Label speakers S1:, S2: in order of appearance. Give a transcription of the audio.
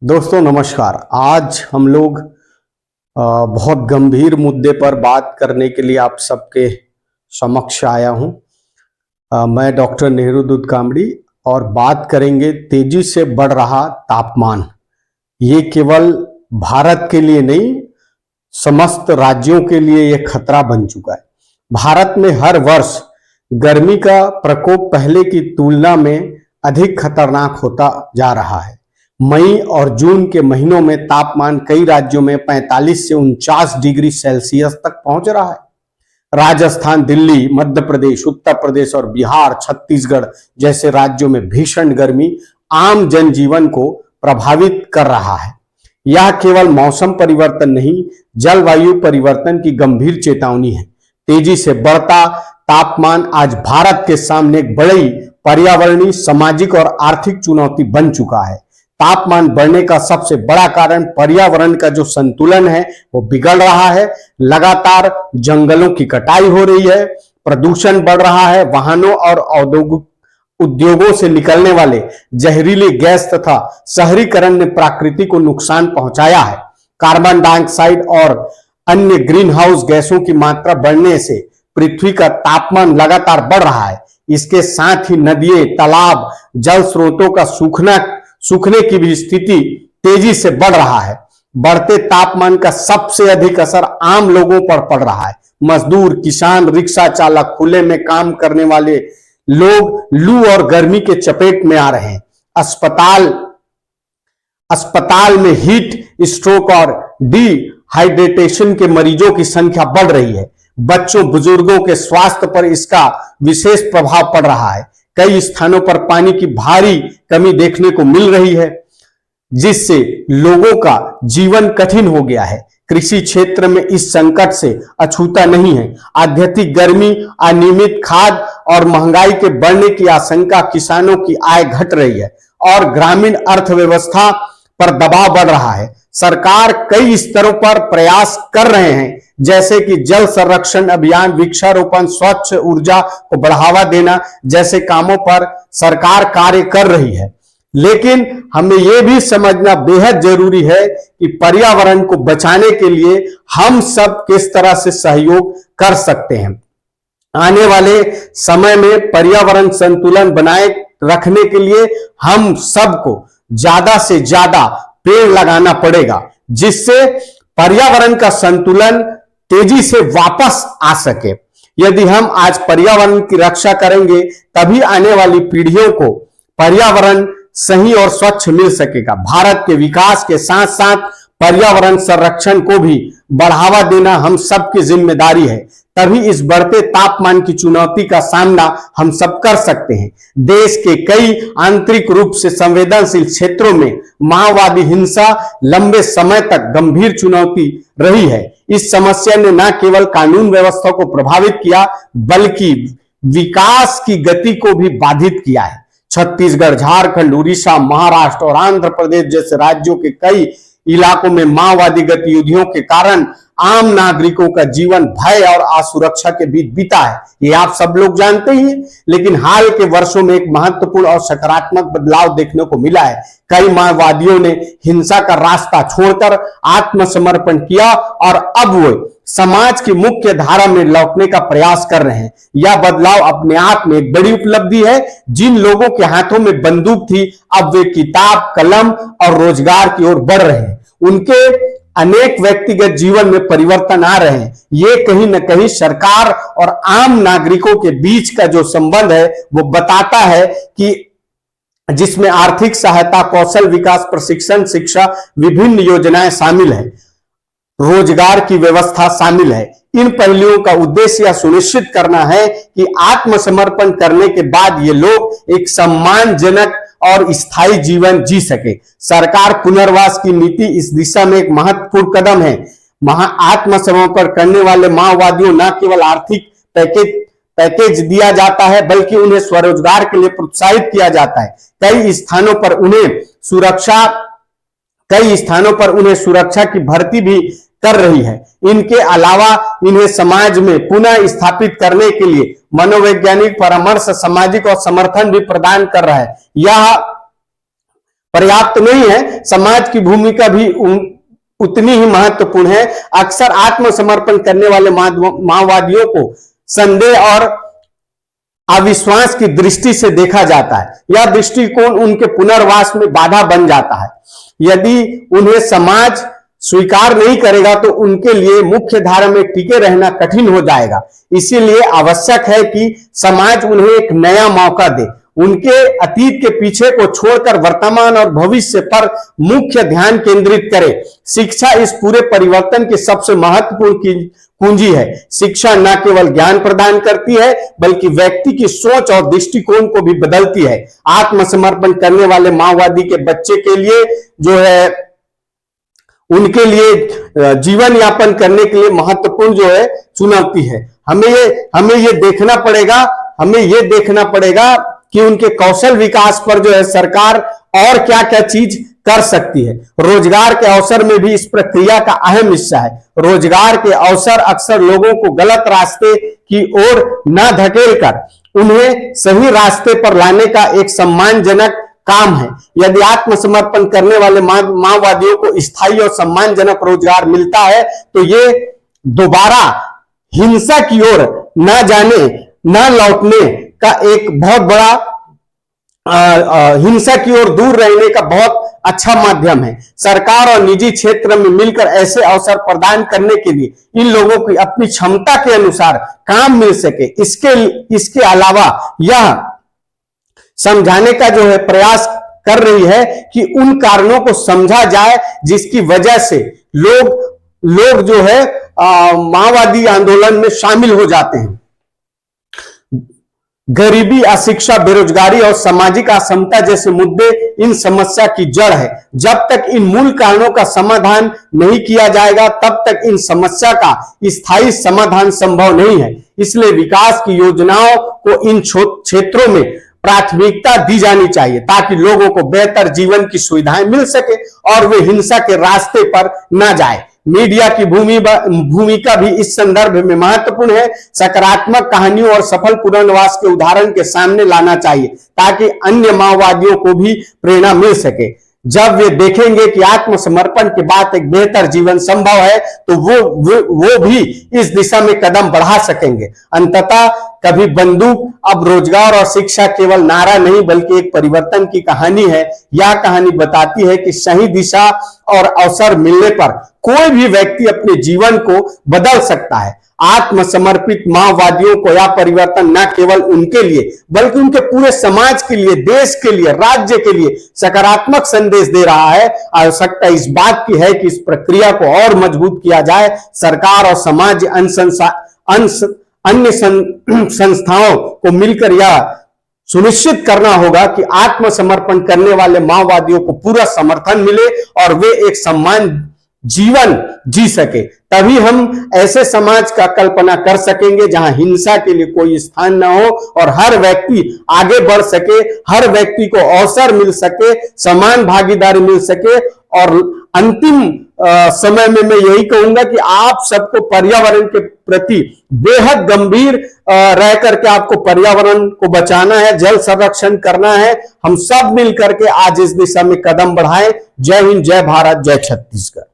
S1: दोस्तों नमस्कार। आज हम लोग बहुत गंभीर मुद्दे पर बात करने के लिए आप सबके समक्ष आया हूं। मैं डॉक्टर नेहरूदूत कामड़ी और बात करेंगे तेजी से बढ़ रहा तापमान। ये केवल भारत के लिए नहीं, समस्त राज्यों के लिए ये खतरा बन चुका है। भारत में हर वर्ष गर्मी का प्रकोप पहले की तुलना में अधिक खतरनाक होता जा रहा है। मई और जून के महीनों में तापमान कई राज्यों में 45 से 49 डिग्री सेल्सियस तक पहुंच रहा है। राजस्थान, दिल्ली, मध्य प्रदेश, उत्तर प्रदेश और बिहार, छत्तीसगढ़ जैसे राज्यों में भीषण गर्मी आम जनजीवन को प्रभावित कर रहा है। यह केवल मौसम परिवर्तन नहीं, जलवायु परिवर्तन की गंभीर चेतावनी है। तेजी से बढ़ता तापमान आज भारत के सामने एक बड़ी पर्यावरणीय, सामाजिक और आर्थिक चुनौती बन चुका है। तापमान बढ़ने का सबसे बड़ा कारण पर्यावरण का जो संतुलन है वो बिगड़ रहा है। लगातार जंगलों की कटाई हो रही है, प्रदूषण बढ़ रहा है, वाहनों और औद्योगिक उद्योगों से निकलने वाले जहरीली गैस तथा शहरीकरण ने प्रकृति को नुकसान पहुंचाया है। कार्बन डाइऑक्साइड और अन्य ग्रीन हाउस गैसों की मात्रा बढ़ने से पृथ्वी का तापमान लगातार बढ़ रहा है। इसके साथ ही नदियां, तालाब, जल स्रोतों का सूखने की भी स्थिति तेजी से बढ़ रहा है। बढ़ते तापमान का सबसे अधिक असर आम लोगों पर पड़ रहा है। मजदूर, किसान, रिक्शा चालक, खुले में काम करने वाले लोग लू और गर्मी के चपेट में आ रहे हैं। अस्पताल में हीट स्ट्रोक और डिहाइड्रेशन के मरीजों की संख्या बढ़ रही है। बच्चों, बुजुर्गों के स्वास्थ्य पर इसका विशेष प्रभाव पड़ रहा है। कई स्थानों पर पानी की भारी कमी देखने को मिल रही है, जिससे लोगों का जीवन कठिन हो गया है। कृषि क्षेत्र में इस संकट से अछूता नहीं है। अत्यधिक गर्मी, अनियमित खाद और महंगाई के बढ़ने की आशंका किसानों की आय घट रही है और ग्रामीण अर्थव्यवस्था पर दबाव बढ़ रहा है। सरकार कई स्तरों पर प्रयास कर रहे हैं, जैसे कि जल संरक्षण अभियान, वृक्षारोपण, स्वच्छ ऊर्जा को बढ़ावा देना जैसे कामों पर सरकार कार्य कर रही है। लेकिन हमें यह भी समझना बेहद जरूरी है कि पर्यावरण को बचाने के लिए हम सब किस तरह से सहयोग कर सकते हैं। आने वाले समय में पर्यावरण संतुलन बनाए रखने के लिए हम सबको ज्यादा से ज्यादा पेड़ लगाना पड़ेगा, जिससे पर्यावरण का संतुलन तेजी से वापस आ सके। यदि हम आज पर्यावरण की रक्षा करेंगे, तभी आने वाली पीढ़ियों को पर्यावरण सही और स्वच्छ मिल सकेगा। भारत के विकास के साथ साथ पर्यावरण संरक्षण को भी बढ़ावा देना हम सबकी जिम्मेदारी है। तभी इस बढ़ते तापमान की चुनौती का सामना हम सब कर सकते हैं। देश के कई आंतरिक रूप से संवेदनशील क्षेत्रों में माओवादी हिंसा लंबे समय तक गंभीर चुनौती रही है। इस समस्या ने न केवल कानून व्यवस्था को प्रभावित किया, बल्कि विकास की गति को भी बाधित किया है। छत्तीसगढ़, झारखंड, उड़ीसा, महाराष्ट्र और आंध्र प्रदेश जैसे राज्यों के कई इलाकों में माओवादी गतिविधियों के कारण आम नागरिकों का जीवन भय और असुरक्षा के बीच बीता है। ये आप सब लोग जानते ही हैं। लेकिन हाल के वर्षों में एक महत्वपूर्ण और सकारात्मक बदलाव देखने को मिला है। कई माओवादियों ने हिंसा का रास्ता छोड़कर आत्मसमर्पण किया और अब वो समाज की मुख्य धारा में लौटने का प्रयास कर रहे हैं। यह बदलाव अपने आप में एक बड़ी उपलब्धि है। जिन लोगों के हाथों में बंदूक थी, अब वे किताब, कलम और रोजगार की ओर बढ़ रहे हैं। उनके अनेक व्यक्तिगत जीवन में परिवर्तन आ रहे हैं। ये कहीं न कहीं सरकार और आम नागरिकों के बीच का जो संबंध है वो बताता है कि जिसमें आर्थिक सहायता, कौशल विकास, प्रशिक्षण, शिक्षा, विभिन्न योजनाएं शामिल है, रोजगार की व्यवस्था शामिल है। इन पहलुओं का उद्देश्य यह सुनिश्चित करना है कि आत्मसमर्पण करने के बाद ये लोग एक सम्मानजनक और स्थायी जीवन जी सके। सरकार पुनर्वास की नीति इस दिशा में एक महत्वपूर्ण कदम है। आत्मसमर्पण करने वाले माओवादियों न केवल आर्थिक पैकेज दिया जाता है, बल्कि उन्हें स्वरोजगार के लिए प्रोत्साहित किया जाता है। कई स्थानों पर उन्हें सुरक्षा की भर्ती भी कर रही है। इनके अलावा इन्हें समाज में पुनः स्थापित करने के लिए मनोवैज्ञानिक परामर्श, सामाजिक और समर्थन भी प्रदान कर रहा है। यह पर्याप्त नहीं है। समाज की भूमिका भी उतनी ही महत्वपूर्ण है। अक्सर आत्मसमर्पण करने वाले माओवादियों को संदेह और अविश्वास की दृष्टि से देखा जाता है। यह दृष्टिकोण उनके पुनर्वास में बाधा बन जाता है। यदि उन्हें समाज स्वीकार नहीं करेगा तो उनके लिए मुख्य धारा में टिके रहना कठिन हो जाएगा। इसीलिए आवश्यक है कि समाज उन्हें एक नया मौका दे, उनके अतीत के पीछे को छोड़कर वर्तमान और भविष्य पर मुख्य ध्यान केंद्रित करे। शिक्षा इस पूरे परिवर्तन की सबसे महत्वपूर्ण कुंजी है। शिक्षा न केवल ज्ञान प्रदान करती है बल्कि व्यक्ति की सोच और दृष्टिकोण को भी बदलती है। आत्मसमर्पण करने वाले माओवादी के बच्चे के लिए जो है, उनके लिए जीवन यापन करने के लिए महत्वपूर्ण जो है चुनौती है। हमें ये देखना पड़ेगा कि उनके कौशल विकास पर जो है सरकार और क्या क्या चीज कर सकती है। रोजगार के अवसर में भी इस प्रक्रिया का अहम हिस्सा है। रोजगार के अवसर अक्सर लोगों को गलत रास्ते की ओर न धकेलकर उन्हें सही रास्ते पर लाने का एक सम्मानजनक काम है। यदि आत्मसमर्पण करने वाले माओवादियों को स्थायी और सम्मानजनक रोजगार मिलता है तो ये दोबारा हिंसा की ओर न लौटने का एक बहुत बड़ा हिंसा की ओर दूर रहने का बहुत अच्छा माध्यम है। सरकार और निजी क्षेत्र में मिलकर ऐसे अवसर प्रदान करने के लिए इन लोगों की अपनी क्षमता के अनुसार काम मिल सके, इसके अलावा यह समझाने का जो है प्रयास कर रही है कि उन कारणों को समझा जाए जिसकी वजह से लोग जो है माओवादी आंदोलन में शामिल हो जाते हैं। गरीबी, अशिक्षा, बेरोजगारी और सामाजिक असमता जैसे मुद्दे इन समस्या की जड़ है। जब तक इन मूल कारणों का समाधान नहीं किया जाएगा तब तक इन समस्या का स्थायी समाधान संभव नहीं है। इसलिए विकास की योजनाओं को इन क्षेत्रों में प्राथमिकता दी जानी चाहिए ताकि लोगों को बेहतर जीवन की सुविधाएं मिल सके और वे हिंसा के रास्ते पर न जाए। मीडिया की भूमिका भी इस संदर्भ में महत्वपूर्ण है। सकारात्मक कहानियों और सफल पुनर्वास के उदाहरण के सामने लाना चाहिए ताकि अन्य माओवादियों को भी प्रेरणा मिल सके। जब वे देखेंगे कि आत्मसमर्पण के बाद एक बेहतर जीवन संभव है तो वो भी इस दिशा में कदम बढ़ा सकेंगे। अंततः कभी बंदूक, अब रोजगार और शिक्षा केवल नारा नहीं बल्कि एक परिवर्तन की कहानी है। यह कहानी बताती है कि सही दिशा और अवसर मिलने पर कोई भी व्यक्ति अपने जीवन को बदल सकता है। आत्मसमर्पित माओवादियों को यह परिवर्तन न केवल उनके लिए बल्कि उनके पूरे समाज के लिए, देश के लिए, राज्य के लिए सकारात्मक संदेश दे रहा है। आवश्यकता इस बात की है कि इस प्रक्रिया को और मजबूत किया जाए। सरकार और समाज अन्य संस्थाओं को मिलकर यह सुनिश्चित करना होगा कि आत्मसमर्पण करने वाले माओवादियों को पूरा समर्थन मिले और वे एक सम्मान जीवन जी सके। तभी हम ऐसे समाज का कल्पना कर सकेंगे जहां हिंसा के लिए कोई स्थान न हो और हर व्यक्ति आगे बढ़ सके, हर व्यक्ति को अवसर मिल सके, समान भागीदारी मिल सके। और अंतिम समय में मैं यही कहूंगा कि आप सबको पर्यावरण के प्रति बेहद गंभीर रह करके आपको पर्यावरण को बचाना है, जल संरक्षण करना है। हम सब मिल करके आज इस दिशा में कदम बढ़ाएं। जय हिंद, जय भारत, जय छत्तीसगढ़।